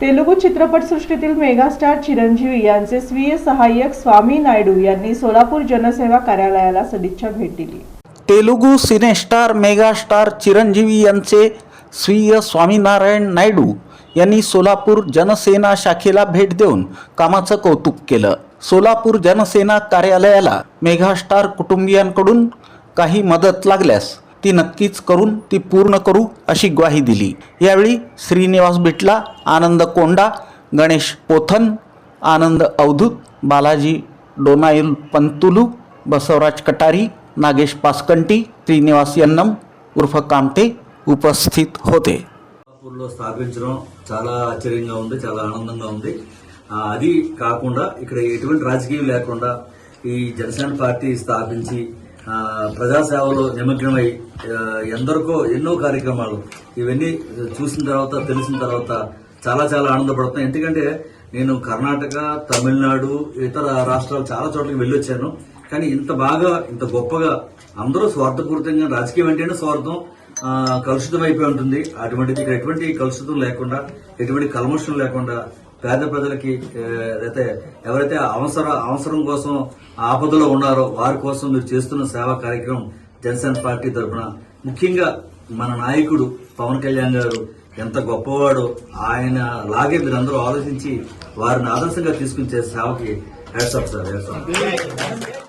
Telugu चित्रपटसृष्टीतील megastar Chiranjeevi यांचे स्वीय सहाय्यक स्वामी नायडू यांनी सोलापूर जनसेवा कार्यालयाला सदिच्छा भेट दिली। तेलुगू सिनेस्टार मेगास्टार चिरंजीवी यांचे स्वीय स्वामीनारायण नायडू यांनी सोलापूर जनसेना शाखेला भेट देऊन कामाचं कौतुक केलं। सोलापूर जनसेना कार्यालयाला मेगास्टार कुटुंबियांकडून काही मदत लागल्यास ती नक्कीच करून ती पूर्ण करू अशी ग्वाही दिली। यावेळी श्रीनिवास बिटला, आनंद कोंडा, गणेश पोथन, आनंद अवधूत, बालाजी डोनायल पंतुलू, बसवराज कटारी, नागेश पासकंटी, श्रीनिवास यन्नम उर्फ कामटे उपस्थित होते। లో స్థాపించడం చాలా ఆశ్చర్యంగా ఉంది, చాలా ఆనందంగా ఉంది। అది కాకుండా ఇక్కడ ఎటువంటి రాజకీయం లేకుండా ఈ జనసేన పార్టీ స్థాపించి ప్రజాసేవలో నిమగ్నమై ఎందరికో ఎన్నో కార్యక్రమాలు ఇవన్నీ చూసిన తర్వాత తెలిసిన తర్వాత చాలా చాలా ఆనందపడుతున్నాను। ఎందుకంటే నేను కర్ణాటక, తమిళనాడు, ఇతర రాష్ట్రాలు చాలా చోట్లకి వెళ్ళొచ్చాను। కానీ ఇంత బాగా ఇంత గొప్పగా అందరూ స్వార్థపూరితంగా, రాజకీయం అంటేనే స్వార్థం కలుషితం అయిపోయి ఉంటుంది। అటువంటిది ఇక్కడ ఎటువంటి కలుషితం లేకుండా, ఎటువంటి కల్మషం లేకుండా పేద ప్రజలకి అయితే ఎవరైతే అవసరం కోసం ఆపదలో ఉన్నారో వారి కోసం మీరు చేస్తున్న సేవా కార్యక్రమం జనసేన పార్టీ తరఫున, ముఖ్యంగా మన నాయకుడు పవన్ కళ్యాణ్ గారు ఎంత గొప్పవాడో ఆయన లాగే మీరందరూ ఆలోచించి వారిని ఆదర్శంగా తీసుకుని చేసే సేవకి హ్యాట్స్ ఆఫ్ సార్।